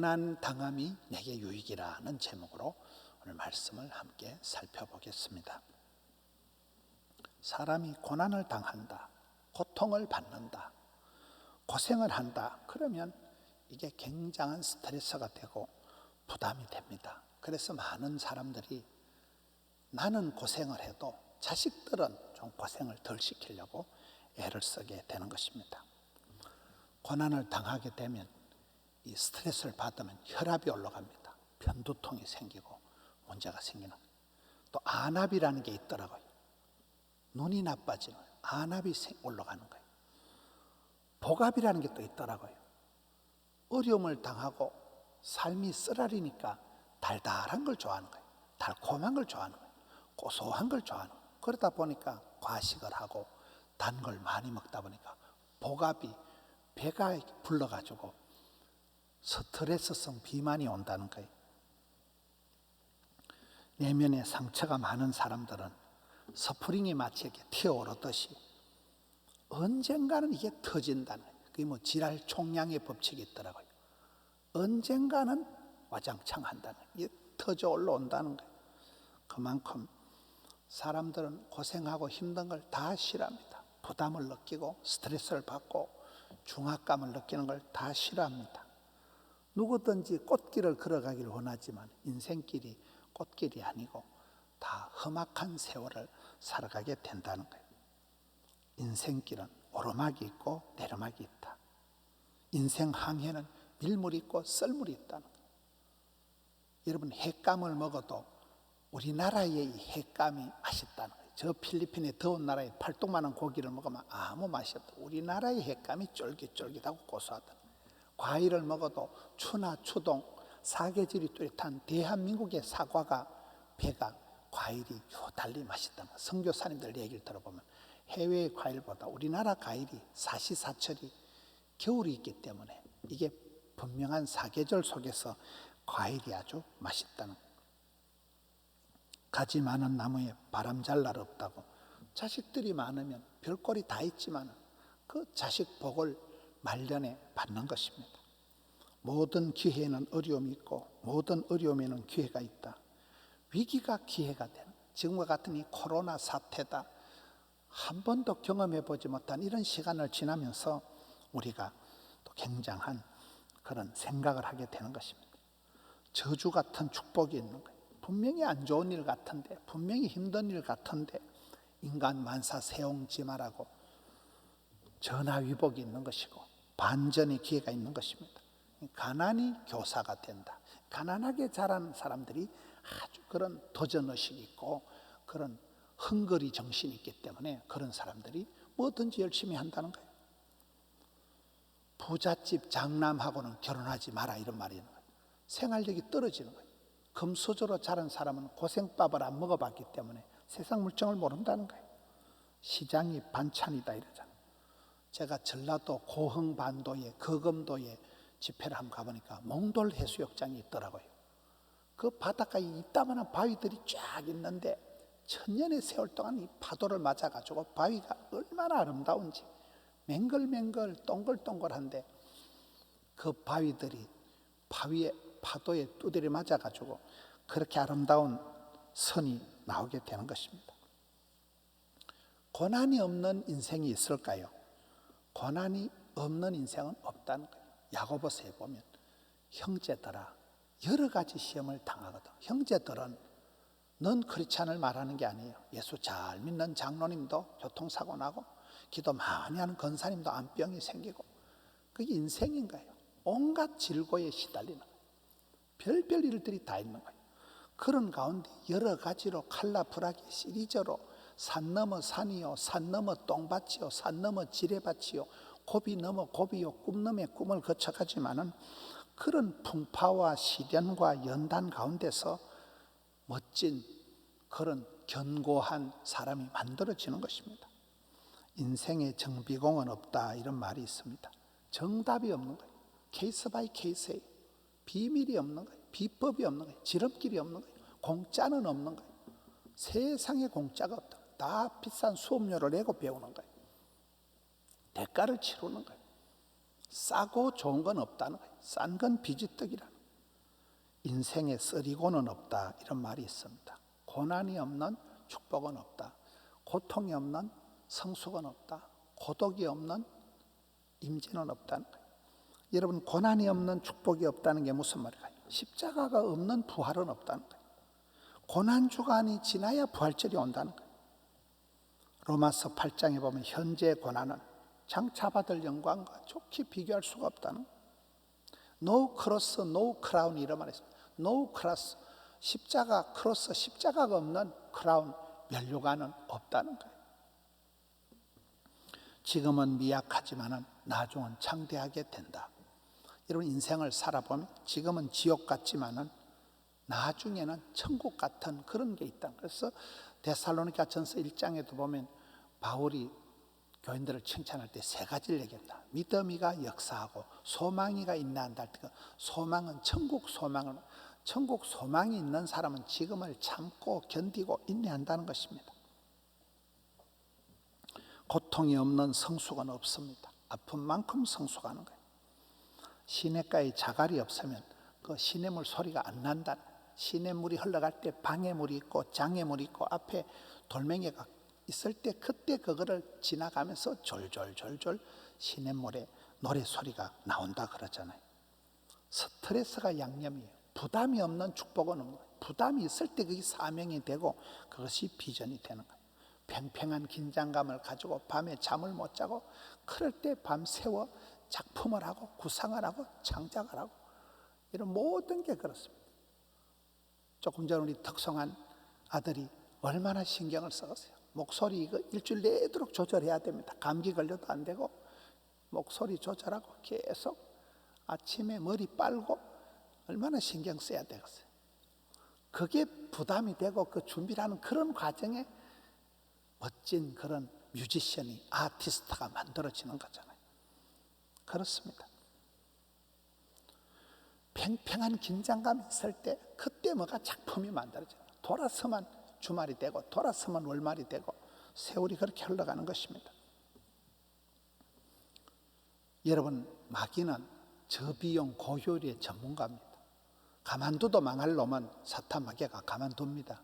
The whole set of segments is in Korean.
고난 당함이 내게 유익이라는 제목으로 오늘 말씀을 함께 살펴보겠습니다. 사람이 고난을 당한다, 고통을 받는다, 고생을 한다, 그러면 이게 굉장한 스트레스가 되고 부담이 됩니다. 그래서 많은 사람들이 나는 고생을 해도 자식들은 좀 고생을 덜 시키려고 애를 쓰게 되는 것입니다. 고난을 당하게 되면 이 스트레스를 받으면 혈압이 올라갑니다. 편두통이 생기고 문제가 생기는 거예요. 또 안압이라는 게 있더라고요. 눈이 나빠지는 거예요. 안압이 올라가는 거예요. 복압이라는 게 또 있더라고요. 어려움을 당하고 삶이 쓰라리니까 달달한 걸 좋아하는 거예요. 달콤한 걸 좋아하는 거예요. 고소한 걸 좋아하는 거예요. 그러다 보니까 과식을 하고 단 걸 많이 먹다 보니까 복압이 배가 불러가지고 스트레스성 비만이 온다는 거예요. 내면에 상처가 많은 사람들은 스프링이 마치 이렇게 튀어오르듯이 언젠가는 이게 터진다는 거예요. 그게 뭐 지랄 총량의 법칙이 있더라고요. 언젠가는 와장창 한다는 거예요. 이게 터져 올라온다는 거예요. 그만큼 사람들은 고생하고 힘든 걸 다 싫어합니다. 부담을 느끼고 스트레스를 받고 중압감을 느끼는 걸 다 싫어합니다. 누구든지 꽃길을 걸어가기를 원하지만 인생길이 꽃길이 아니고 다 험악한 세월을 살아가게 된다는 거예요. 인생길은 오르막이 있고 내리막이 있다. 인생 항해는 밀물이 있고 썰물이 있다는 거예요. 여러분, 횟감을 먹어도 우리나라의 이 횟감이 맛있다는 거예요. 저 필리핀의 더운 나라의 팔뚝만한 고기를 먹으면 아무 맛이 없다. 우리나라의 횟감이 쫄깃쫄깃하고 고소하다. 과일을 먹어도 추나 추동 사계절이 뚜렷한 대한민국의 사과가 배가 과일이 달리 맛있다는 거예요. 선교사님들 얘기를 들어보면 해외의 과일보다 우리나라 과일이 사시사철이 겨울이 있기 때문에 이게 분명한 사계절 속에서 과일이 아주 맛있다는 거예요. 가지 많은 나무에 바람 잘 날 없다고. 자식들이 많으면 별꼴이 다 있지만 그 자식 복을 말년에 받는 것입니다. 모든 기회에는 어려움이 있고 모든 어려움에는 기회가 있다. 위기가 기회가 되는, 지금과 같은 이 코로나 사태다. 한 번도 경험해 보지 못한 이런 시간을 지나면서 우리가 또 굉장한 그런 생각을 하게 되는 것입니다. 저주 같은 축복이 있는 거예요. 분명히 안 좋은 일 같은데, 분명히 힘든 일 같은데 인간 만사 세옹지마라고 전화위복이 있는 것이고 반전의 기회가 있는 것입니다. 가난이 교사가 된다. 가난하게 자란 사람들이 아주 그런 도전의식이 있고 그런 헝거리 정신이 있기 때문에 그런 사람들이 뭐든지 열심히 한다는 거예요. 부잣집 장남하고는 결혼하지 마라, 이런 말이 있는 거예요. 생활력이 떨어지는 거예요. 금수저로 자란 사람은 고생밥을 안 먹어봤기 때문에 세상 물정을 모른다는 거예요. 시장이 반찬이다 이러잖아요. 제가 전라도 고흥반도에 거금도에 집회를 한번 가보니까 몽돌 해수욕장이 있더라고요. 그 바닷가에 이따만한 바위들이 쫙 있는데 천년의 세월 동안 이 파도를 맞아가지고 바위가 얼마나 아름다운지 맹글맹글 동글동글한데 그 바위들이 파도에 두드려 맞아가지고 그렇게 아름다운 선이 나오게 되는 것입니다. 고난이 없는 인생이 있을까요? 고난이 없는 인생은 없다는 거예요. 야고보서에 보면 형제들아 여러 가지 시험을 당하거든. 형제들은 넌 크리스찬을 말하는 게 아니에요. 예수 잘 믿는 장로님도 교통사고 나고 기도 많이 하는 권사님도 암병이 생기고 그게 인생인 거예요. 온갖 질고에 시달리는 거예요. 별별 일들이 다 있는 거예요. 그런 가운데 여러 가지로 칼라브라기 시리즈로 산 넘어 산이요, 산 넘어 똥밭이요, 산 넘어 지뢰밭이요, 고비 넘어 고비요, 꿈 넘어 꿈을 거쳐가지만은 그런 풍파와 시련과 연단 가운데서 멋진 그런 견고한 사람이 만들어지는 것입니다. 인생에 정비공은 없다, 이런 말이 있습니다. 정답이 없는 거예요. 케이스 바이 케이스예요. 비밀이 없는 거예요. 비법이 없는 거예요. 지름길이 없는 거예요. 공짜는 없는 거예요. 세상에 공짜가 없다. 다 비싼 수업료를 내고 배우는 거예요. 대가를 치르는 거예요. 싸고 좋은 건 없다는 거예요. 싼 건 비지떡이라는 거예요. 인생에 쓰리고는 없다, 이런 말이 있습니다. 고난이 없는 축복은 없다. 고통이 없는 성숙은 없다. 고독이 없는 임재는 없다는 거예요. 여러분, 고난이 없는 축복이 없다는 게 무슨 말일까요? 십자가가 없는 부활은 없다는 거예요. 고난 주간이 지나야 부활절이 온다는 거예요. 로마서 8장에 보면 현재 고난은 장차 받을 영광과 좋게 비교할 수가 없다는 거예요. No cross, no crown, 이런 말이 있습니다. No cross, 십자가, 크로스, 십자가가 없는 크라운, 면류관은 없다는 거예요. 지금은 미약하지만 나중은 창대하게 된다. 여러분, 인생을 살아보면 지금은 지옥 같지만 나중에는 천국 같은 그런 게 있다. 그래서 데살로니가 전서 1장에도 보면 바울이 교인들을 칭찬할 때 세 가지를 얘기한다. 믿음이가 역사하고 소망이가 인내한다. 소망은 천국 소망을, 천국 소망이 있는 사람은 지금을 참고 견디고 인내한다는 것입니다. 고통이 없는 성숙은 없습니다. 아픈 만큼 성숙하는 거예요. 시냇가에 자갈이 없으면 그 시냇물 소리가 안 난다. 시냇물이 흘러갈 때 방해물이 있고 장애물이 있고 앞에 돌멩이가 있을 때 그때 그거를 지나가면서 졸졸졸졸 시냇물에 노래 소리가 나온다 그러잖아요. 스트레스가 양념이에요. 부담이 없는 축복은 없는 거예요. 부담이 있을 때 그게 사명이 되고 그것이 비전이 되는 거예요. 팽팽한 긴장감을 가지고 밤에 잠을 못 자고 그럴 때 밤새워 작품을 하고 구상을 하고 창작을 하고 이런 모든 게 그렇습니다. 조금 전 우리 덕성한 아들이 얼마나 신경을 썼어요. 목소리 이거 일주일 내도록 조절해야 됩니다. 감기 걸려도 안 되고 목소리 조절하고 계속 아침에 머리 빨고 얼마나 신경 써야 되겠어요. 그게 부담이 되고 그 준비를 하는 그런 과정에 멋진 그런 뮤지션이 아티스트가 만들어지는 거잖아요. 그렇습니다. 팽팽한 긴장감이 있을 때 그때 뭐가 작품이 만들어져요. 돌아서만 주말이 되고 돌아서만 월말이 되고 세월이 그렇게 흘러가는 것입니다. 여러분, 마귀는 저비용 고효율의 전문가입니다. 가만둬도 망할 놈은 사탄 마귀가 가만둡니다.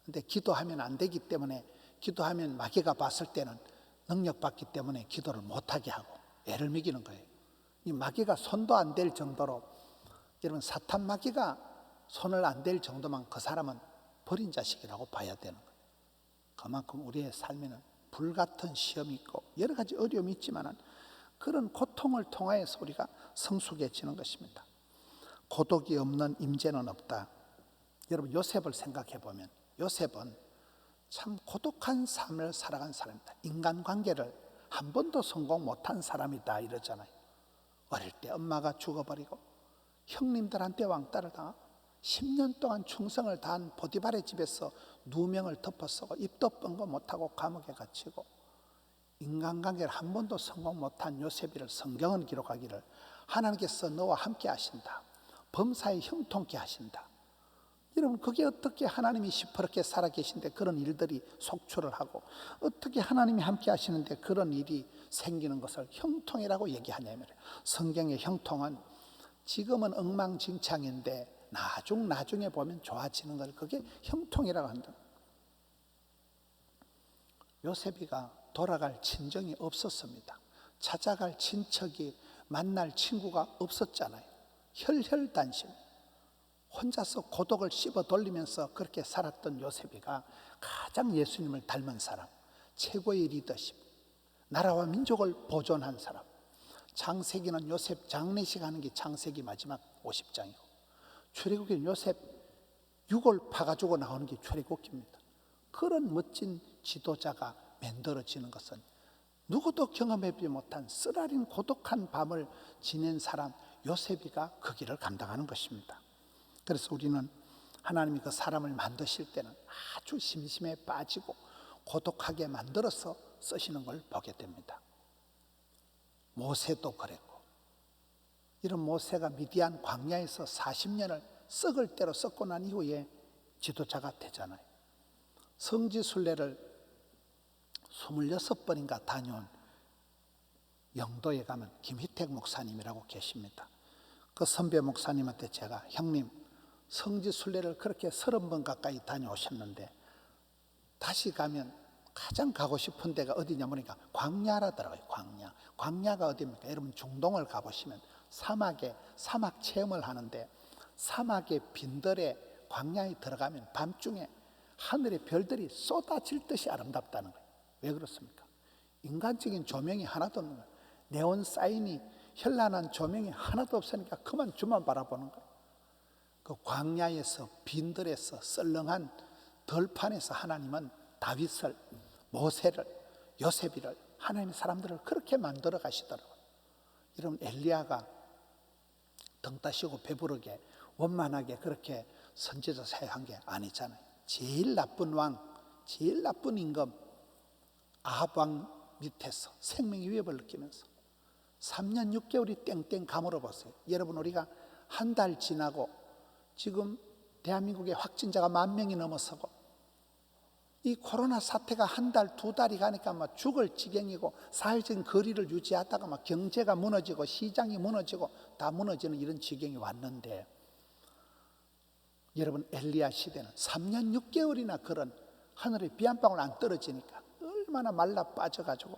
근데 기도하면 안 되기 때문에 기도하면 마귀가 봤을 때는 능력받기 때문에 기도를 못하게 하고 애를 먹이는 거예요. 이 마귀가 손도 안 댈 정도로, 여러분, 사탄 마귀가 손을 안 댈 정도만 그 사람은 버린 자식이라고 봐야 되는 거예요. 그만큼 우리의 삶에는 불같은 시험이 있고 여러 가지 어려움이 있지만 그런 고통을 통하여서 우리가 성숙해지는 것입니다. 고독이 없는 임재는 없다. 여러분, 요셉을 생각해 보면 요셉은 참 고독한 삶을 살아간 사람이다. 인간관계를 한 번도 성공 못한 사람이다 이러잖아요. 어릴 때 엄마가 죽어버리고 형님들한테 왕따를 당하고 10년 동안 충성을 다한 보디발의 집에서 누명을 덮어쓰고 입도 뻥거 못하고 감옥에 갇히고 인간관계를 한 번도 성공 못한 요셉이를 성경은 기록하기를 하나님께서 너와 함께 하신다. 범사에 형통케 하신다. 여러분, 그게 어떻게 하나님이 시퍼렇게 살아계신데 그런 일들이 속출을 하고 어떻게 하나님이 함께 하시는데 그런 일이 생기는 것을 형통이라고 얘기하냐면, 성경의 형통은 지금은 엉망진창인데 나중에 보면 좋아지는 걸 그게 형통이라고 한다. 요셉이가 돌아갈 친정이 없었습니다. 찾아갈 친척이, 만날 친구가 없었잖아요. 혈혈단심, 혼자서 고독을 씹어 돌리면서 그렇게 살았던 요셉이가 가장 예수님을 닮은 사람, 최고의 리더십, 나라와 민족을 보존한 사람. 창세기는 요셉 장례식 하는 게 창세기 마지막 50장이고 출애굽기는 요셉 유골 파가지고 나오는 게 출애굽기입니다. 그런 멋진 지도자가 만들어지는 것은 누구도 경험해보지 못한 쓰라린 고독한 밤을 지낸 사람 요셉이가 그 길을 감당하는 것입니다. 그래서 우리는 하나님이 그 사람을 만드실 때는 아주 심심해 빠지고 고독하게 만들어서 쓰시는 걸 보게 됩니다. 모세도 그랬고, 이런 모세가 미디안 광야에서 40년을 썩을 대로 썩고 난 이후에 지도자가 되잖아요. 성지순례를 26번인가 다녀온 영도에 가면 김희택 목사님이라고 계십니다. 그 선배 목사님한테 제가, 형님, 성지 순례를 그렇게 30번 가까이 다녀오셨는데 다시 가면 가장 가고 싶은 데가 어디냐 보니까 광야라더라고요. 광야가 어디입니까? 여러분 중동을 가보시면 사막 체험을 하는데 사막의 빈들에 광야에 들어가면 밤중에 하늘의 별들이 쏟아질 듯이 아름답다는 거예요. 왜 그렇습니까? 인간적인 조명이 하나도 없는 거예요. 네온 사인이 현란한 조명이 하나도 없으니까 그만 주만 바라보는 거예요. 그 광야에서 빈들에서 썰렁한 들판에서 하나님은 다윗을, 모세를, 요셉이를, 하나님의 사람들을 그렇게 만들어 가시더라고요. 여러분 엘리야가 등 따시고 배부르게 원만하게 그렇게 선지자 사역한 게 아니잖아요. 제일 나쁜 왕, 제일 나쁜 임금 아합 왕 밑에서 생명의 위협을 느끼면서 3년 6개월이 땡땡 가물어 보세요. 여러분 우리가 한 달 지나고 지금 대한민국의 확진자가 10,000명이 넘어서고 이 코로나 사태가 한 달, 2달이 가니까 막 죽을 지경이고 사회적인 거리를 유지하다가 막 경제가 무너지고 시장이 무너지고 다 무너지는 이런 지경이 왔는데 여러분 엘리야 시대는 3년 6개월이나 그런 하늘에 비 한 방울 안 떨어지니까 얼마나 말라 빠져가지고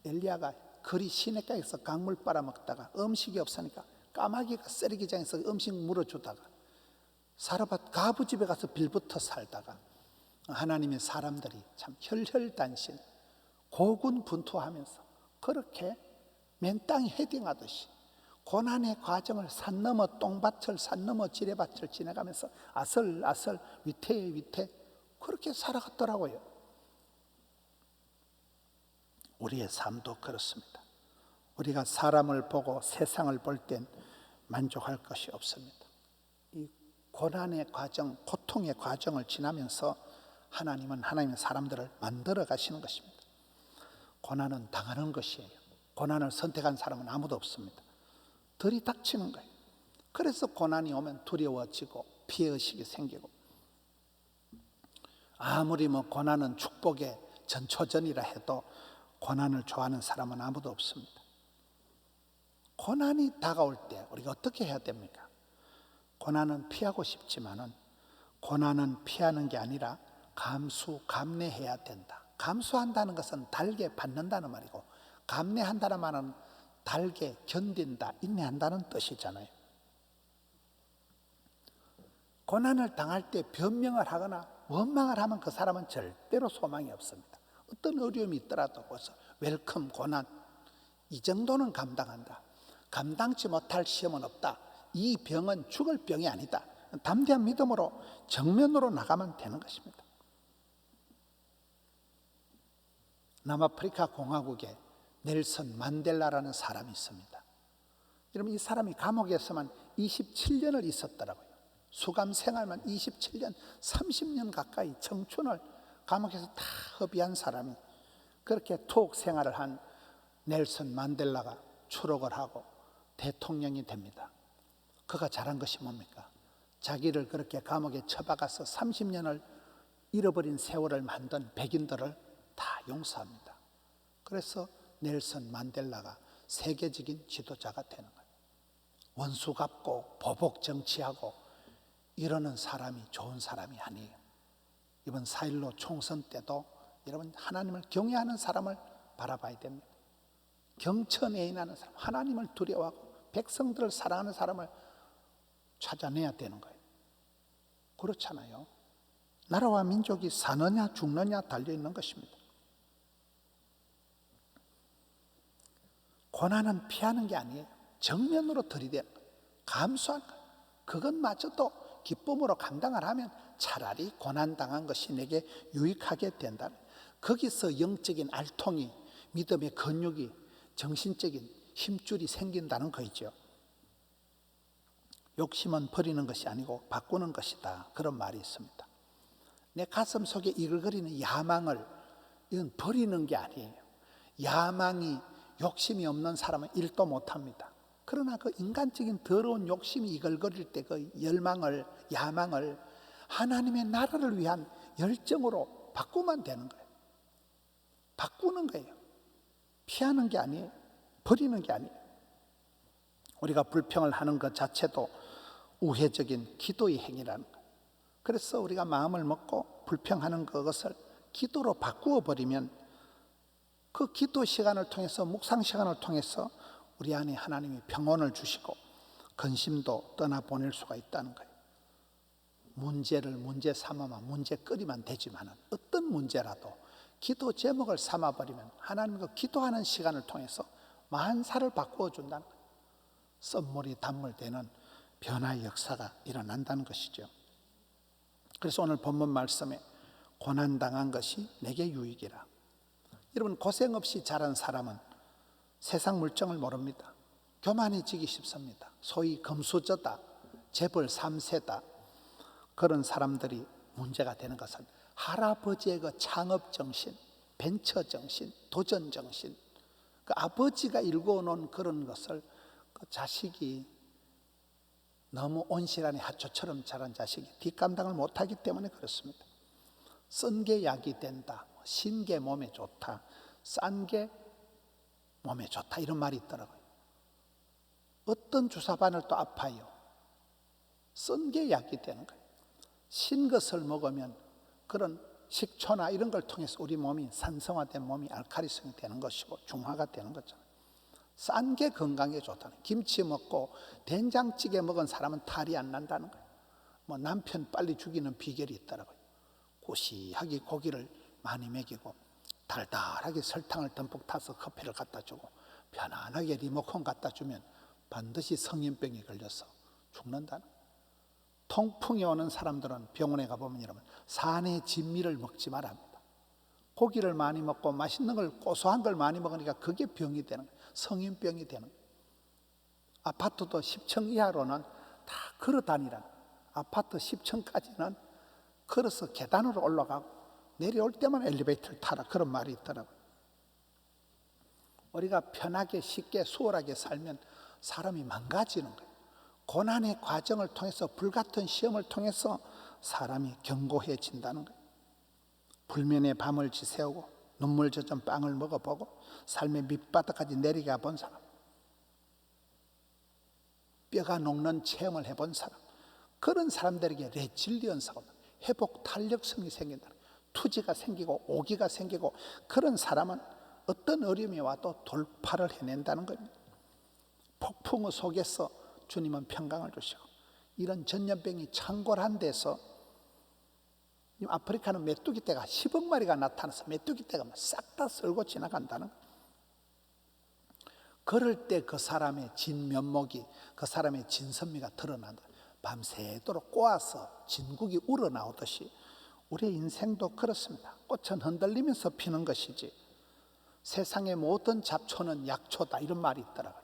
엘리야가 거리 시내가에서 강물 빨아먹다가 음식이 없으니까 까마귀가 쓰레기장에서 음식 물어주다가 사르밧 가부 집에 가서 빌부터 살다가 하나님의 사람들이 참 혈혈단신 고군분투하면서 그렇게 맨 땅에 헤딩하듯이 고난의 과정을 산 넘어 똥밭을 산 넘어 지뢰밭을 지나가면서 아슬아슬 위태 그렇게 살아갔더라고요. 우리의 삶도 그렇습니다. 우리가 사람을 보고 세상을 볼 땐 만족할 것이 없습니다. 이 고난의 과정, 고통의 과정을 지나면서 하나님은 하나님의 사람들을 만들어 가시는 것입니다. 고난은 당하는 것이에요. 고난을 선택한 사람은 아무도 없습니다. 들이닥치는 거예요. 그래서 고난이 오면 두려워지고 피해의식이 생기고 아무리 고난은 축복의 전초전이라 해도 고난을 좋아하는 사람은 아무도 없습니다. 고난이 다가올 때 우리가 어떻게 해야 됩니까? 고난은 피하고 싶지만은 고난은 피하는 게 아니라 감내해야 된다. 감수한다는 것은 달게 받는다는 말이고 감내한다는 말은 달게 견딘다, 인내한다는 뜻이잖아요. 고난을 당할 때 변명을 하거나 원망을 하면 그 사람은 절대로 소망이 없습니다. 어떤 어려움이 있더라도 벌써 웰컴 고난 이 정도는 감당한다. 감당치 못할 시험은 없다. 이 병은 죽을 병이 아니다. 담대한 믿음으로 정면으로 나가면 되는 것입니다. 남아프리카 공화국에 넬슨 만델라라는 사람이 있습니다. 여러분 이 사람이 감옥에서만 27년을 있었더라고요. 수감 생활만 27년, 30년 가까이 청춘을 감옥에서 다 허비한 사람이 그렇게 투옥 생활을 한 넬슨 만델라가 추록을 하고 대통령이 됩니다. 그가 잘한 것이 뭡니까? 자기를 그렇게 감옥에 처박아서 30년을 잃어버린 세월을 만든 백인들을 다 용서합니다. 그래서 넬슨 만델라가 세계적인 지도자가 되는 거예요. 원수 갚고 보복 정치하고 이러는 사람이 좋은 사람이 아니에요. 이번 4.15 총선 때도 여러분 하나님을 경외하는 사람을 바라봐야 됩니다. 경천애인하는 사람, 하나님을 두려워하고 백성들을 사랑하는 사람을 찾아내야 되는 거예요. 그렇잖아요. 나라와 민족이 사느냐 죽느냐 달려있는 것입니다. 고난은 피하는 게 아니에요. 정면으로 들이대는 거예요. 감수하는 거예요. 그것마저도 기쁨으로 감당을 하면 차라리 고난당한 것이 내게 유익하게 된다. 거기서 영적인 알통이, 믿음의 근육이, 정신적인 힘줄이 생긴다는 거죠. 욕심은 버리는 것이 아니고 바꾸는 것이다. 그런 말이 있습니다. 내 가슴 속에 이글거리는 야망을 이건 버리는 게 아니에요. 야망이 욕심이 없는 사람은 일도 못합니다. 그러나 그 인간적인 더러운 욕심이 이글거릴 때 그 야망을 하나님의 나라를 위한 열정으로 바꾸면 되는 거예요. 바꾸는 거예요. 피하는 게 아니에요. 버리는 게 아니에요. 우리가 불평을 하는 것 자체도 우회적인 기도의 행위라는 거예요. 그래서 우리가 마음을 먹고 불평하는 그것을 기도로 바꾸어 버리면 그 기도 시간을 통해서, 묵상 시간을 통해서 우리 안에 하나님이 평온을 주시고 근심도 떠나보낼 수가 있다는 거예요. 문제를 문제 삼아만 문제거리만 되지만은 어떤 문제라도 기도 제목을 삼아버리면 하나님과 기도하는 시간을 통해서 만사를 바꾸어 준다는 거예요. 썸물이 단물되는 변화의 역사가 일어난다는 것이죠. 그래서 오늘 본문 말씀에 고난당한 것이 내게 유익이라. 여러분, 고생 없이 자란 사람은 세상 물정을 모릅니다. 교만해지기 쉽습니다. 소위 금수저다, 재벌 3세다, 그런 사람들이 문제가 되는 것은 할아버지의 그 창업정신, 벤처정신, 도전정신, 그 아버지가 일궈놓은 그런 것을 그 자식이 너무 온실안의 하초처럼 자란 자식이 뒷감당을 못하기 때문에 그렇습니다. 쓴 게 약이 된다, 신 게 몸에 좋다, 싼 게 몸에 좋다, 이런 말이 있더라고요. 어떤 주사바늘 또 아파요. 쓴 게 약이 되는 거예요. 신 것을 먹으면 그런 식초나 이런 걸 통해서 우리 몸이 산성화된 몸이 알칼리성이 되는 것이고 중화가 되는 거죠. 싼 게 건강에 좋다는, 김치 먹고 된장찌개 먹은 사람은 탈이 안 난다는 거예요. 뭐 남편 빨리 죽이는 비결이 있더라고요. 고시하게 고기를 많이 먹이고 달달하게 설탕을 듬뿍 타서 커피를 갖다 주고 편안하게 리모컨 갖다 주면 반드시 성인병이 걸려서 죽는다는 거예요. 통풍이 오는 사람들은 병원에 가보면 여러분, 산의 진미를 먹지 말아 합니다. 고기를 많이 먹고 맛있는 걸, 고소한 걸 많이 먹으니까 그게 병이 되는 거예요. 성인병이 되는 거예요. 아파트도 10층 이하로는 다 걸어 다니라는 거예요. 아파트 10층까지는 걸어서 계단으로 올라가고 내려올 때만 엘리베이터를 타라, 그런 말이 있더라고요. 우리가 편하게 쉽게 수월하게 살면 사람이 망가지는 거예요. 고난의 과정을 통해서, 불같은 시험을 통해서 사람이 견고해진다는 거예요. 불면의 밤을 지새우고 눈물 젖은 빵을 먹어보고 삶의 밑바닥까지 내려가 본 사람, 뼈가 녹는 체험을 해본 사람, 그런 사람들에게 레질리언스가, 회복 탄력성이 생긴다. 투지가 생기고 오기가 생기고, 그런 사람은 어떤 어려움이 와도 돌파를 해낸다는 겁니다. 폭풍 속에서 주님은 평강을 주시고, 이런 전염병이 창궐한 데서 아프리카는 메뚜기 떼가 10억 마리가 나타나서 메뚜기 떼가 싹 다 쓸고 지나간다는 거예요. 그럴 때 그 사람의 진면목이, 그 사람의 진선미가 드러난다. 밤새도록 꼬아서 진국이 우러나오듯이 우리의 인생도 그렇습니다. 꽃은 흔들리면서 피는 것이지 세상의 모든 잡초는 약초다, 이런 말이 있더라고요.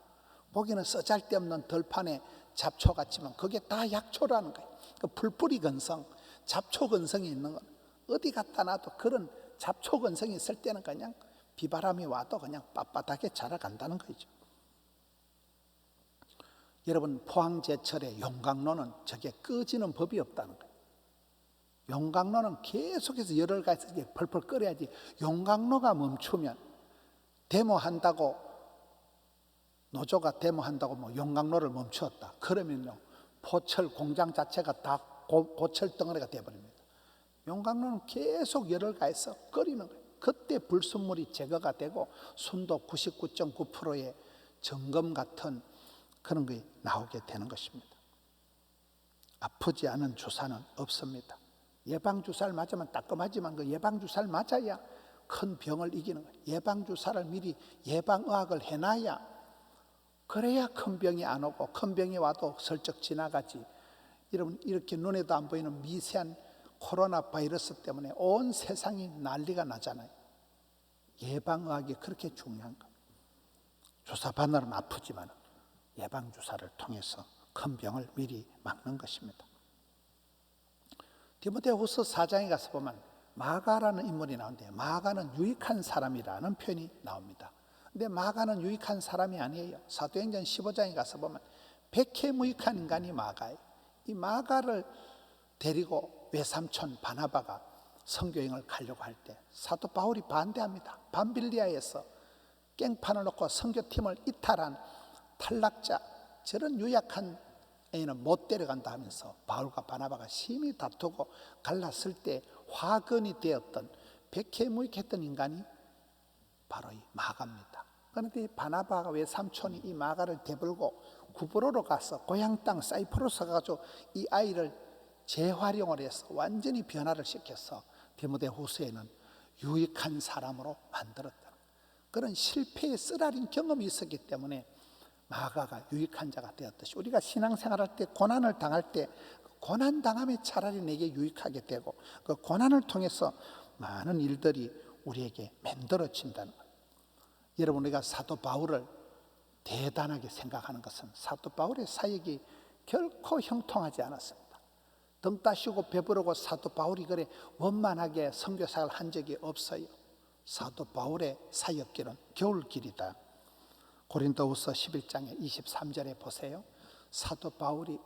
보기는 쓰잘데없는 들판의 잡초 같지만 그게 다 약초라는 거예요. 그 풀뿌리 근성, 잡초 근성이 있는 건 어디 갖다 놔도 그런 잡초 근성이 있을 때는 그냥 비바람이 와도 그냥 빳빳하게 자라간다는 거죠. 여러분, 포항제철의 용광로는 저게 꺼지는 법이 없다는 거예요. 용광로는 계속해서 열을 가해서 펄펄 끓여야지, 용광로가 멈추면 데모한다고, 노조가 데모한다고 뭐 용광로를 멈추었다 그러면요, 포철 공장 자체가 다 고철 덩어리가 되어버립니다. 용광로는 계속 열을 가해서 끓이는 거예요. 그때 불순물이 제거가 되고 순도 99.9%의 정금 같은 그런 게 나오게 되는 것입니다. 아프지 않은 주사는 없습니다. 예방주사를 맞으면 따끔하지만 그 예방주사를 맞아야 큰 병을 이기는 거예요. 예방주사를 미리 예방의학을 해놔야, 그래야 큰 병이 안 오고, 큰 병이 와도 슬쩍 지나가지. 여러분, 이렇게 눈에도 안 보이는 미세한 코로나 바이러스 때문에 온 세상이 난리가 나잖아요. 예방의학이 그렇게 중요한 거예요. 주사 바늘은 아프지만 예방주사를 통해서 큰 병을 미리 막는 것입니다. 디모데후서 4장에 가서 보면 마가라는 인물이 나오는데, 마가는 유익한 사람이라는 표현이 나옵니다. 근데 마가는 유익한 사람이 아니에요. 사도행전 15장에 가서 보면 백해무익한 인간이 마가예요. 이 마가를 데리고 외삼촌 바나바가 선교행을 가려고 할 때 사도 바울이 반대합니다. 밤빌리아에서 깽판을 놓고 선교팀을 이탈한 탈락자, 저런 유약한 A는 못 데려간다 하면서 바울과 바나바가 심히 다투고 갈랐을 때 화근이 되었던 백해무익했던 인간이 바로 이 마가입니다. 그런데 이 바나바가 외삼촌이 이 마가를 대불고 구브로로 가서 고향 땅 사이프러스 가가지고 이 아이를 재활용을 해서 완전히 변화를 시켜서 디모데 후서에는 유익한 사람으로 만들었다. 그런 실패의 쓰라린 경험이 있었기 때문에 마가가 유익한 자가 되었듯이 우리가 신앙생활할 때 고난을 당할 때 고난 당함이 차라리 내게 유익하게 되고 그 고난을 통해서 많은 일들이 우리에게 만들어진다는 거예요. 여러분, 우리가 사도 바울을 대단하게 생각하는 것은 사도 바울의 사역이 결코 형통하지 않았습니다. 등 따시고 배부르고 사도 바울이 그래 원만하게 선교사를 한 적이 없어요. 사도 바울의 사역길은 겨울길이다. 고린도후서 11장의 23절에 보세요. 사도 바울이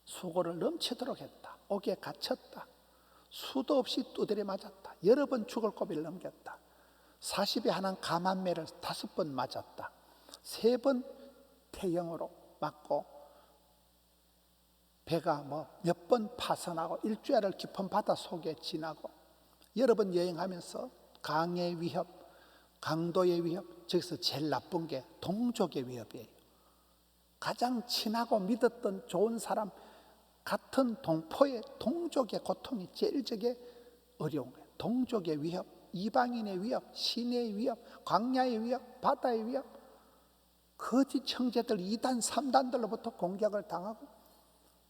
수고를 넘치도록 했다. 옥에 갇혔다. 수도 없이 두드려 맞았다. 여러 번 죽을 고비를 넘겼다. 40에 한한 감한매를 5번 맞았다. 3번 태형으로 맞고 배가 몇 번 파선하고 일주일을 깊은 바다 속에 지나고 여러 번 여행하면서 강의 위협, 강도의 위협, 저기서 제일 나쁜 게 동족의 위협이에요. 가장 친하고 믿었던 좋은 사람 같은 동포의 동족의 고통이 제일 저게 어려운 거예요. 동족의 위협, 이방인의 위협, 시내의 위협, 광야의 위협, 바다의 위협, 거짓 형제들 2단, 3단들로부터 공격을 당하고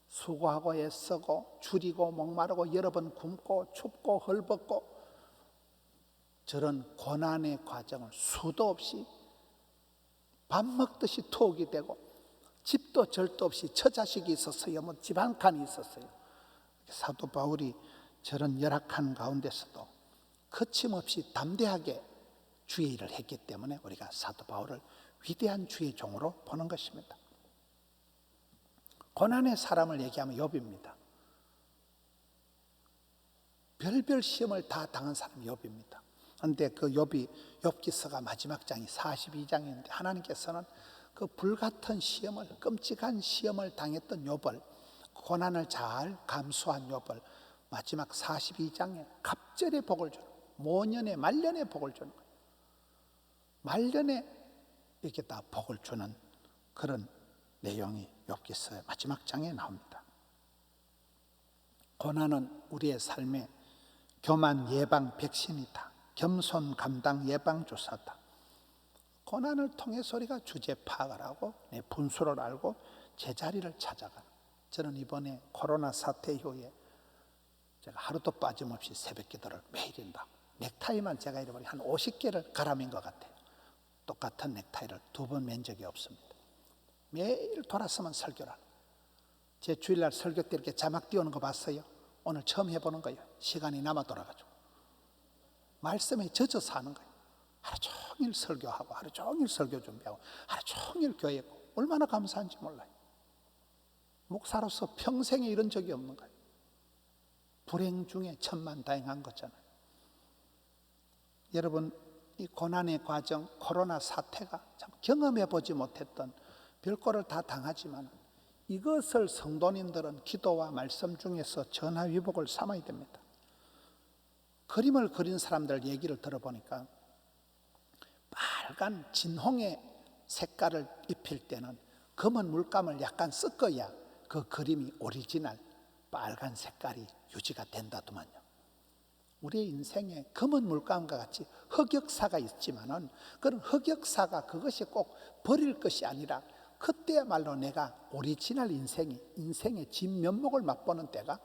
수고하고 애쓰고 줄이고 목마르고 여러 번 굶고 춥고 헐벗고 저런 고난의 과정을 수도 없이 밥 먹듯이 투옥이 되고 집도 절도 없이 처자식이 있었어요. 집 한 칸이 있었어요. 사도 바울이 저런 열악한 가운데서도 거침없이 담대하게 주의 일을 했기 때문에 우리가 사도 바울을 위대한 주의 종으로 보는 것입니다. 고난의 사람을 얘기하면 욥입니다. 별별 시험을 다 당한 사람이 욥입니다. 그런데 그 욥기서가 마지막 장이 42장인데 하나님께서는 그 불같은 시험을, 끔찍한 시험을 당했던 욥을, 고난을 잘 감수한 욥을 마지막 42장에 갑절의 복을 주는, 모년의 말년의 복을 주는 거예요. 말년에 이렇게 다 복을 주는 그런 내용이 욥기서의 마지막 장에 나옵니다. 고난은 우리의 삶의 교만 예방 백신이다. 겸손 감당 예방 주사다. 고난을 통해서 우리가 주제 파악을 하고 내 분수를 알고 제자리를 찾아가는. 저는 이번에 코로나 사태 이후에 제가 하루도 빠짐없이 새벽 기도를 매일 한다고. 넥타이만 제가 잃어버린 한 50개를 갈아맨 것 같아요. 똑같은 넥타이를 2번 맨 적이 없습니다. 매일 돌아서면 설교를 하는. 제 주일날 설교 때 이렇게 자막 띄우는 거 봤어요? 오늘 처음 해보는 거예요. 시간이 남아 돌아가지고 말씀에 젖어서 하는 거예요. 하루 종일 설교하고 하루 종일 설교 준비하고 하루 종일 교회 있고 얼마나 감사한지 몰라요. 목사로서 평생에 이런 적이 없는 거예요. 불행 중에 천만다행한 거잖아요. 여러분, 이 고난의 과정, 코로나 사태가 참 경험해보지 못했던 별거를 다 당하지만 이것을 성도님들은 기도와 말씀 중에서 전화위복을 삼아야 됩니다. 그림을 그린 사람들 얘기를 들어보니까 빨간 진홍의 색깔을 입힐 때는 검은 물감을 약간 섞어야 그 그림이 오리지널 빨간 색깔이 유지가 된다더만요. 우리의 인생에 검은 물감과 같이 흑역사가 있지만은 그런 흑역사가 그것이 꼭 버릴 것이 아니라 그때야말로 내가 오리지널 인생의 진면목을 맛보는 때가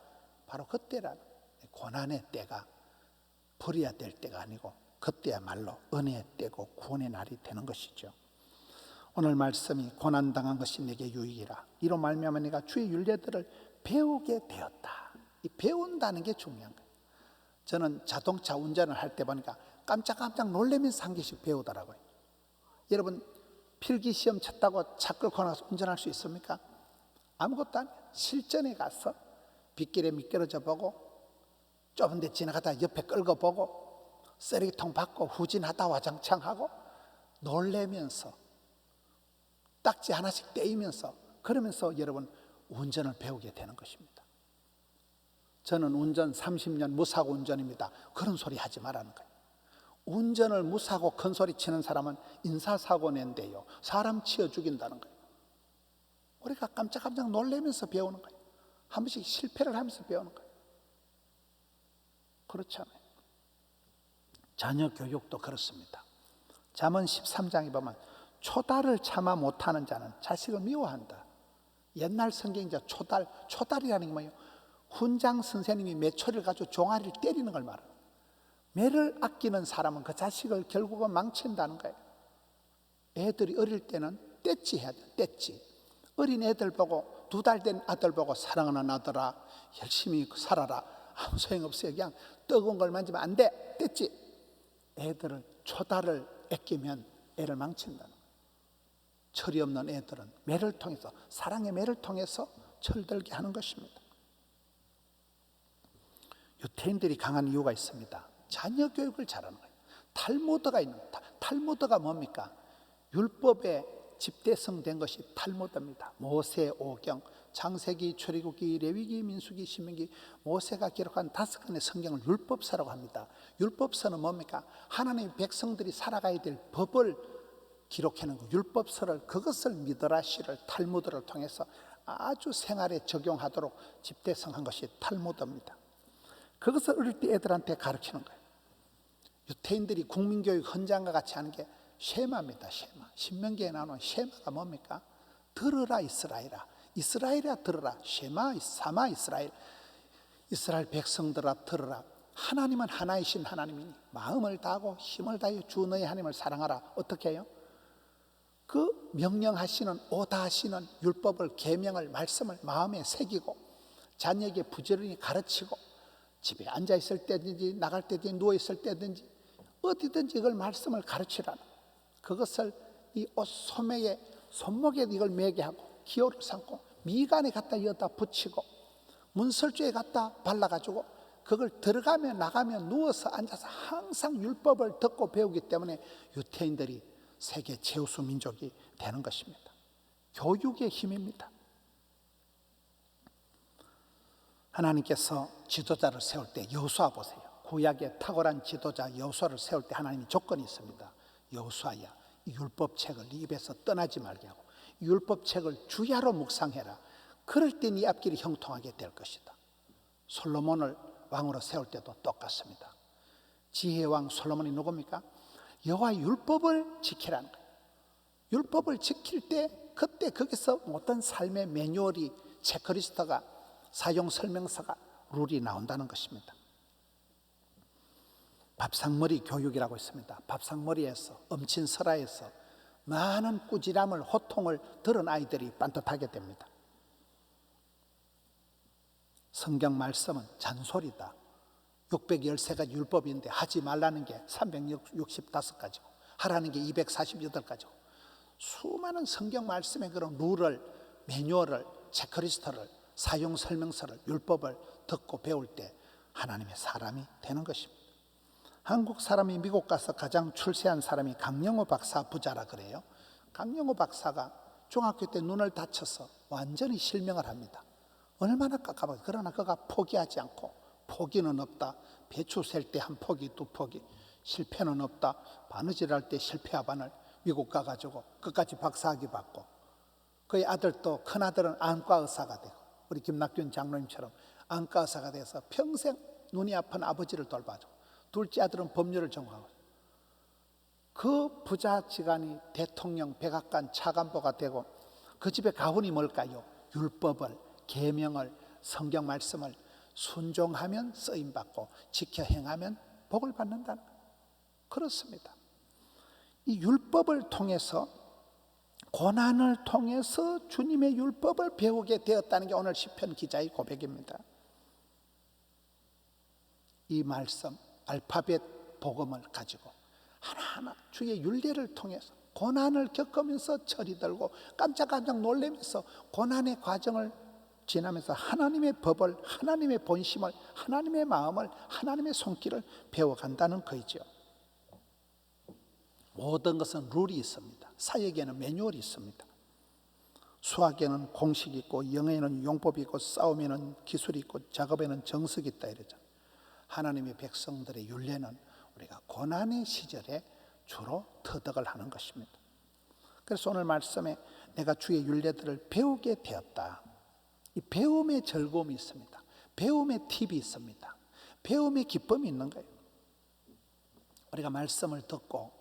바로 그때라는, 고난의 때가 버려야 될 때가 아니고 그때야말로 은혜의 때고 구원의 날이 되는 것이죠. 오늘 말씀이 고난당한 것이 내게 유익이라. 이로 말미암아 내가 주의 율례들을 배우게 되었다. 이 배운다는 게 중요한 거예요. 저는 자동차 운전을 할 때 보니까 깜짝깜짝 놀라면서 한 개씩 배우더라고요. 여러분, 필기시험 쳤다고 차 끌고 나서 운전할 수 있습니까? 아무것도 아니에요. 실전에 가서 빗길에 미끄러져 보고 좁은 데 지나가다 옆에 끌고 보고 쓰레기통 받고 후진하다 와장창 하고 놀래면서 딱지 하나씩 떼이면서 그러면서 여러분 운전을 배우게 되는 것입니다. 저는 운전 30년 무사고 운전입니다. 그런 소리 하지 말라는 거예요. 운전을 무사고 큰 소리 치는 사람은 인사사고 낸대요. 사람 치어 죽인다는 거예요. 우리가 깜짝깜짝 놀라면서 배우는 거예요. 한 번씩 실패를 하면서 배우는 거예요. 그렇잖아요. 자녀 교육도 그렇습니다. 잠언 13장에 보면 초달을 참아 못하는 자는 자식을 미워한다. 옛날 성경자 초달이라는 게 뭐예요? 훈장 선생님이 매초리를 가지고 종아리를 때리는 걸 말해요. 매를 아끼는 사람은 그 자식을 결국은 망친다는 거예요. 애들이 어릴 때는 떼찌 해야 돼요. 떼찌. 어린 애들 보고 2달 된 아들 보고 사랑하는 아들아 열심히 살아라. 아무 소용없어요. 그냥 뜨거운 걸 만지면 안 돼. 떼찌. 애들을 초달을 아끼면 애를 망친다는 거예요. 철이 없는 애들은 매를 통해서 사랑의 매를 통해서 철들게 하는 것입니다. 유태인들이 강한 이유가 있습니다. 자녀 교육을 잘하는 거예요. 탈무드가 있는 거예요. 탈무드가 뭡니까? 율법에 집대성된 것이 탈무드입니다. 모세, 오경, 창세기, 출애굽기, 레위기, 민수기, 신명기, 모세가 기록한 5권의 성경을 율법서라고 합니다. 율법서는 뭡니까? 하나님의 백성들이 살아가야 될 법을 기록해놓은 거, 율법서를, 그것을 미드라시를, 탈무드를 통해서 아주 생활에 적용하도록 집대성한 것이 탈무드입니다. 그것을 어릴 때 애들한테 가르치는 거예요. 유태인들이 국민교육 헌장과 같이 하는 게 쉐마입니다. 쉐마. 신명기에 나오는 쉐마가 뭡니까? 들으라 이스라엘아. 이스라엘아 들으라. 쉐마 사마 이스라엘. 이스라엘 백성들아 들으라. 하나님은 하나이신 하나님이니 마음을 다하고 힘을 다하여 주 너의 하나님을 사랑하라. 어떻게 해요? 그 명령하시는 오다하시는 율법을, 계명을, 말씀을 마음에 새기고 자녀에게 부지런히 가르치고 집에 앉아 있을 때든지 나갈 때든지 누워 있을 때든지 어디든지 이걸 말씀을 가르치라는, 그것을 이 옷 소매에 손목에 이걸 매게 하고 기호를 삼고 미간에 갖다 여다 붙이고 문설주에 갖다 발라가지고 그걸 들어가면 나가면 누워서 앉아서 항상 율법을 듣고 배우기 때문에 유태인들이 세계 최우수 민족이 되는 것입니다. 교육의 힘입니다. 하나님께서 지도자를 세울 때 여호수아 보세요. 구약의 탁월한 지도자 여호수아를 세울 때 하나님이 조건이 있습니다. 여호수아야, 이 율법책을 네 입에서 떠나지 말게 하고 이 율법책을 주야로 묵상해라. 그럴 때 네 앞길이 형통하게 될 것이다. 솔로몬을 왕으로 세울 때도 똑같습니다. 지혜왕 솔로몬이 누굽니까? 여호와의 율법을 지키라는 거예요. 율법을 지킬 때 그때 거기서 어떤 삶의 매뉴얼이, 체크리스트가, 사용 설명서가, 룰이 나온다는 것입니다. 밥상머리 교육이라고 있습니다. 밥상머리에서, 엄친설화에서 많은 꾸지람을, 호통을 들은 아이들이 반듯하게 됩니다. 성경 말씀은 잔소리다. 613가지 율법인데 하지 말라는 게 365가지고 하라는 게 248가지고 수많은 성경 말씀의 그런 룰을, 매뉴얼을, 체크리스트를, 사용 설명서를, 율법을 듣고 배울 때 하나님의 사람이 되는 것입니다. 한국 사람이 미국 가서 가장 출세한 사람이 강영호 박사 부자라 그래요. 강영호 박사가 중학교 때 눈을 다쳐서 완전히 실명을 합니다. 얼마나 깝깝하고, 그러나 그가 포기하지 않고, 포기는 없다, 배추 셀 때 한 포기, 2포기, 실패는 없다, 바느질 할 때 실패와 바늘, 미국 가가지고 끝까지 박사학위 받고, 그의 아들도, 큰아들은 안과 의사가 되고, 우리 김낙균 장로님처럼 안과 의사가 돼서 평생 눈이 아픈 아버지를 돌봐주고, 둘째 아들은 법률을 전공하고, 그 부자지간이 대통령, 백악관, 차관보가 되고, 그 집의 가훈이 뭘까요? 율법을, 계명을, 성경 말씀을 순종하면 쓰임받고 지켜 행하면 복을 받는다는 거예요. 그렇습니다. 이 율법을 통해서, 고난을 통해서 주님의 율법을 배우게 되었다는 게 오늘 시편 기자의 고백입니다. 이 말씀, 알파벳 복음을 가지고 하나하나 주의 율례를 통해서 고난을 겪으면서 철이 들고 깜짝깜짝 놀라면서 고난의 과정을 지나면서 하나님의 법을, 하나님의 본심을, 하나님의 마음을, 하나님의 손길을 배워간다는 거죠. 모든 것은 룰이 있습니다. 사역에는 매뉴얼이 있습니다. 수학에는 공식이 있고 영어에는 용법이 있고 싸움에는 기술이 있고 작업에는 정석이 있다 이러죠. 하나님의 백성들의 율례는 우리가 고난의 시절에 주로 터득을 하는 것입니다. 그래서 오늘 말씀에 내가 주의 율례들을 배우게 되었다. 이 배움의 즐거움이 있습니다. 배움의 팁이 있습니다. 배움의 기쁨이 있는 거예요. 우리가 말씀을 듣고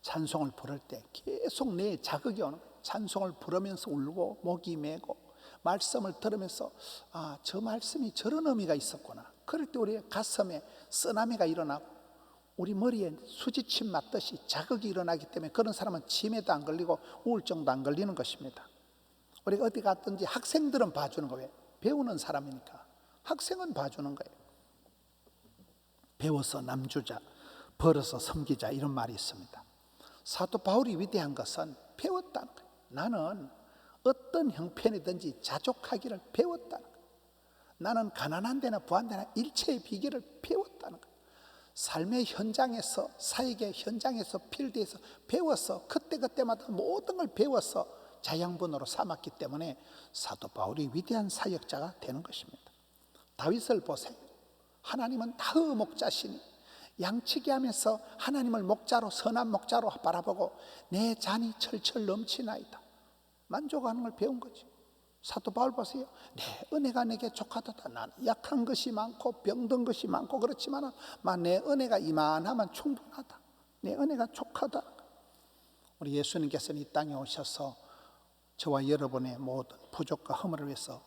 찬송을 부를 때 계속 내 자극이 오는 거예요. 찬송을 부르면서 울고 목이 메고 말씀을 들으면서 저 말씀이 저런 의미가 있었구나. 그럴 때 우리의 가슴에 쓰나미가 일어나고 우리 머리에 수지침 맞듯이 자극이 일어나기 때문에 그런 사람은 치매도 안 걸리고 우울증도 안 걸리는 것입니다. 우리가 어디 갔든지 학생들은 봐주는 거예요. 배우는 사람이니까 학생은 봐주는 거예요. 배워서 남주자, 벌어서 섬기자 이런 말이 있습니다. 사도 바울이 위대한 것은 배웠다는 거예요. 나는 어떤 형편이든지 자족하기를 배웠다는 거예요. 나는 가난한 데나 부한 데나 일체의 비결을 배웠다는 거예요. 삶의 현장에서, 사역의 현장에서, 필드에서 배워서 그때그때마다 모든 걸 배워서 자양분으로 삼았기 때문에 사도 바울이 위대한 사역자가 되는 것입니다. 다윗을 보세요. 하나님은 다의 목자시니 양치기 하면서 하나님을 목자로, 선한 목자로 바라보고 내 잔이 철철 넘치나이다. 만족하는 걸 배운 거지. 사도 바울 보세요. 내 은혜가 내게 족하도다. 나는 약한 것이 많고 병든 것이 많고 그렇지만 내 은혜가 이만하면 충분하다. 내 은혜가 족하다. 우리 예수님께서는 이 땅에 오셔서 저와 여러분의 모든 부족과 허물을 위해서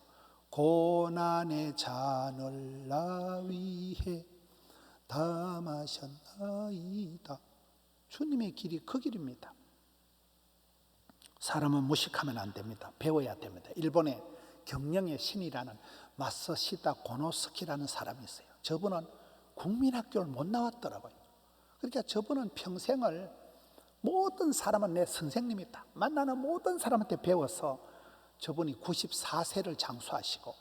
고난의 잔을 나 위해 다 마셨나이다. 주님의 길이 그 길입니다. 사람은 무식하면 안 됩니다. 배워야 됩니다. 일본의 경영의 신이라는 마사시다 고노스키라는 사람이 있어요. 저분은 국민학교를 못 나왔더라고요. 그러니까 저분은 평생을 모든 사람은 내 선생님이다. 만나는 모든 사람한테 배워서 저분이 94세를 장수하시고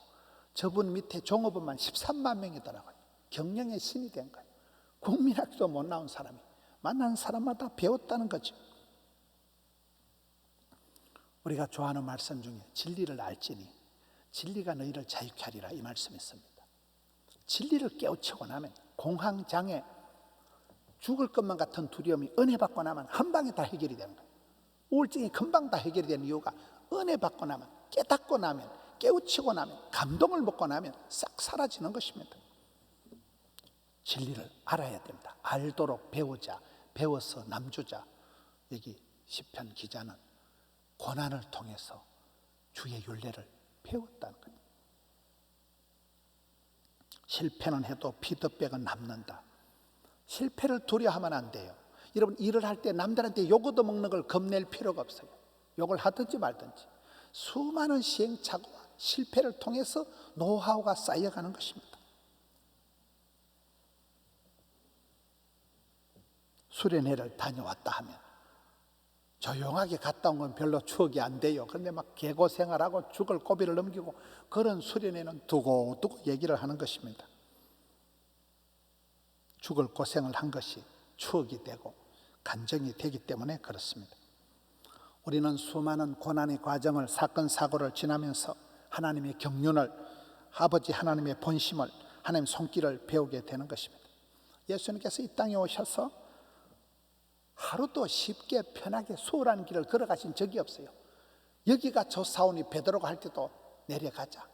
저분 밑에 종업원만 13만 명이더라고요. 경영의 신이 된 거예요. 국민학교 못 나온 사람이 만나는 사람마다 배웠다는 거죠. 우리가 좋아하는 말씀 중에 진리를 알지니 진리가 너희를 자유케 하리라 이 말씀이 있습니다. 진리를 깨우치고 나면 공황장애, 죽을 것만 같은 두려움이 은혜 받고 나면 한 방에 다 해결이 되는 거예요. 우울증이 금방 다 해결이 되는 이유가 은혜 받고 나면, 깨닫고 나면, 깨우치고 나면, 감동을 먹고 나면 싹 사라지는 것입니다. 진리를 알아야 됩니다. 알도록 배우자, 배워서 남주자. 여기 시편 기자는 고난을 통해서 주의 율례를 배웠다는 거예요. 실패는 해도 피드백은 남는다. 실패를 두려워하면 안 돼요. 여러분 일을 할 때 남들한테 욕 얻어먹는 걸 겁낼 필요가 없어요. 욕을 하든지 말든지 수많은 시행착오와 실패를 통해서 노하우가 쌓여가는 것입니다. 수련회를 다녀왔다 하면 조용하게 갔다 온 건 별로 추억이 안 돼요. 그런데 막 개고생활하고 죽을 고비를 넘기고 그런 수련회는 두고두고 얘기를 하는 것입니다. 죽을 고생을 한 것이 추억이 되고 간증이 되기 때문에 그렇습니다. 우리는 수많은 고난의 과정을, 사건 사고를 지나면서 하나님의 경륜을, 아버지 하나님의 본심을, 하나님의 손길을 배우게 되는 것입니다. 예수님께서 이 땅에 오셔서 하루도 쉽게 편하게 수월한 길을 걸어가신 적이 없어요. 여기가 조사오니 베드로가 할 때도 내려가자.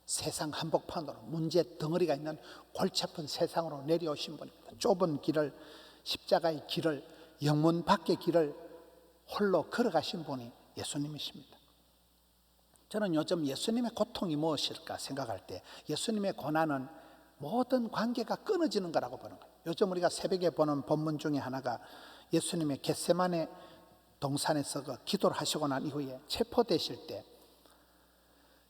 세상 한복판으로 문제 덩어리가 있는 골치 아픈 세상으로 내려오신 분입니다. 좁은 길을, 십자가의 길을, 영문 밖의 길을 홀로 걸어가신 분이 예수님이십니다. 저는 요즘 예수님의 고통이 무엇일까 생각할 때 예수님의 고난은 모든 관계가 끊어지는 거라고 보는 거예요. 요즘 우리가 새벽에 보는 본문 중에 하나가 예수님의 겟세마네 동산에서 기도를 하시고 난 이후에 체포되실 때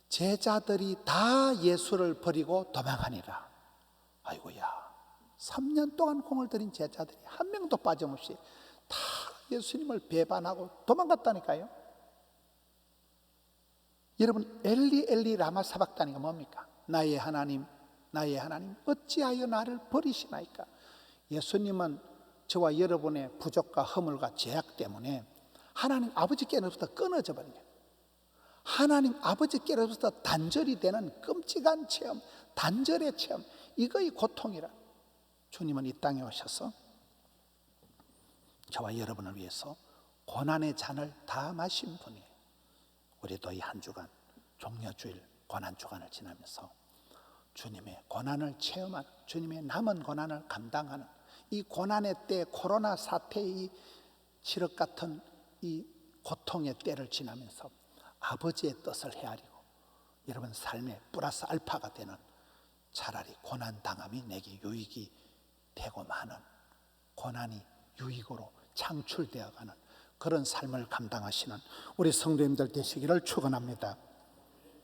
제자들이 다 예수를 버리고 도망하니라. 아이고야, 3년 동안 공을 들인 제자들이 한 명도 빠짐없이 다 예수님을 배반하고 도망갔다니까요. 여러분, 엘리 엘리 라마 사박다니가 뭡니까? 나의 하나님, 나의 하나님 어찌하여 나를 버리시나이까? 예수님은 저와 여러분의 부족과 허물과 죄악 때문에 하나님 아버지께로부터 끊어져 버린 거예요. 하나님 아버지께로부터 단절이 되는 끔찍한 체험, 단절의 체험, 이거의 고통이라. 주님은 이 땅에 오셔서 저와 여러분을 위해서 고난의 잔을 다 마신 분이에요. 우리도 이 한 주간 종려주일 고난 주간을 지나면서 주님의 고난을 체험하는, 주님의 남은 고난을 감당하는 이 고난의 때, 코로나 사태의 이 칠흑 같은 이 고통의 때를 지나면서 아버지의 뜻을 헤아리고 여러분 삶의 플러스 알파가 되는, 차라리 고난 당함이 내게 유익이 되고 마는, 고난이 유익으로 창출되어가는 그런 삶을 감당하시는 우리 성도님들 되시기를 축원합니다.